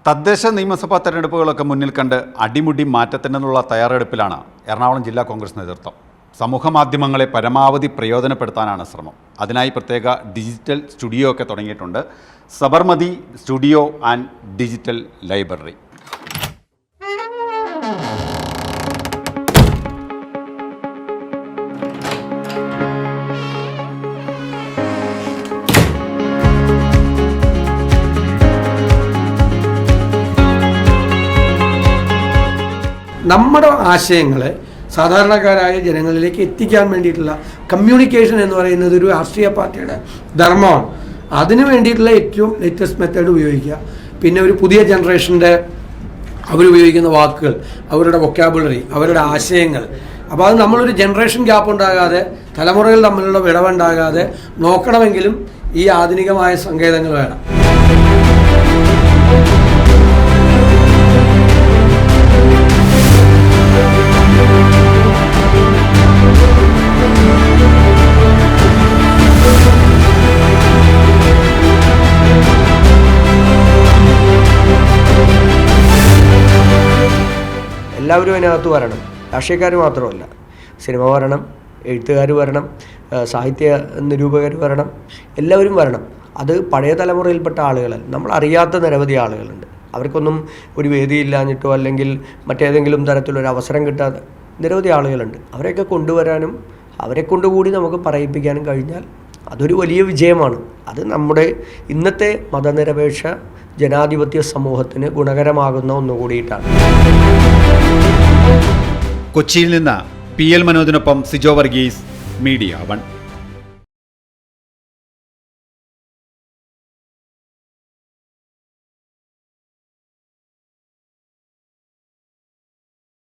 തദ്ദേശ നിയമസഭാ തെരഞ്ഞെടുപ്പുകളൊക്കെ മുന്നിൽ കണ്ട് അടിമുടി മാറ്റത്തിനുള്ള തയ്യാറെടുപ്പിലാണ് എറണാകുളം ജില്ലാ കോൺഗ്രസ് നേതൃത്വം. സമൂഹ മാധ്യമങ്ങളെ പരമാവധി പ്രയോജനപ്പെടുത്താനാണ് ശ്രമം. അതിനായി പ്രത്യേക ഡിജിറ്റൽ സ്റ്റുഡിയോ ഒക്കെ തുടങ്ങിയിട്ടുണ്ട്. Sabarmati studio and digital library. നമ്മുടെ ആശയങ്ങളെ സാധാരണക്കാരായ ജനങ്ങളിലേക്ക് എത്തിക്കാൻ വേണ്ടിയിട്ടുള്ള കമ്മ്യൂണിക്കേഷൻ എന്ന് പറയുന്നത് ഒരു രാഷ്ട്രീയ പാർട്ടിയുടെ ധർമ്മമാണ്. അതിനു വേണ്ടിയിട്ടുള്ള ഏറ്റവും ലേറ്റസ്റ്റ് മെത്തേഡ് ഉപയോഗിക്കുക. പിന്നെ ഒരു പുതിയ ജനറേഷൻ്റെ അവരുപയോഗിക്കുന്ന വാക്കുകൾ, അവരുടെ വൊക്കാബുലറി, അവരുടെ ആശയങ്ങൾ. അപ്പോൾ അത് നമ്മളൊരു ജനറേഷൻ ഗ്യാപ്പ് ഉണ്ടാകാതെ, തലമുറകൾ തമ്മിലുള്ള വിടവുണ്ടാകാതെ നോക്കണമെങ്കിലും ഈ ആധുനികമായ സങ്കേതങ്ങൾ വേണം. എല്ലാവരും അതിനകത്ത് വരണം. രാഷ്ട്രീയക്കാർ മാത്രമല്ല, സിനിമ വരണം, എഴുത്തുകാർ വരണം, സാഹിത്യ നിരൂപകർ വരണം, എല്ലാവരും വരണം. അത് പഴയ തലമുറയിൽപ്പെട്ട ആളുകളല്ല, നമ്മൾ അറിയാത്ത നിരവധി ആളുകളുണ്ട്. അവർക്കൊന്നും ഒരു വേദിയില്ലാഞ്ഞിട്ടോ അല്ലെങ്കിൽ മറ്റേതെങ്കിലും തരത്തിലൊരു അവസരം കിട്ടാതെ നിരവധി ആളുകളുണ്ട്. അവരെയൊക്കെ കൊണ്ടുവരാനും അവരെ കൊണ്ടുകൂടി നമുക്ക് പറയിപ്പിക്കാനും കഴിഞ്ഞാൽ അതൊരു വലിയ വിജയമാണ്. അത് നമ്മുടെ ഇന്നത്തെ മതനിരപേക്ഷ ജനാധിപത്യ സമൂഹത്തിന് ഗുണകരമാകുന്ന ഒന്നുകൂടിയിട്ടാണ്. കൊച്ചിയിൽ നിന്ന് PL മനോജിനൊപ്പം സിജോ വർഗീസ്, മീഡിയ 1.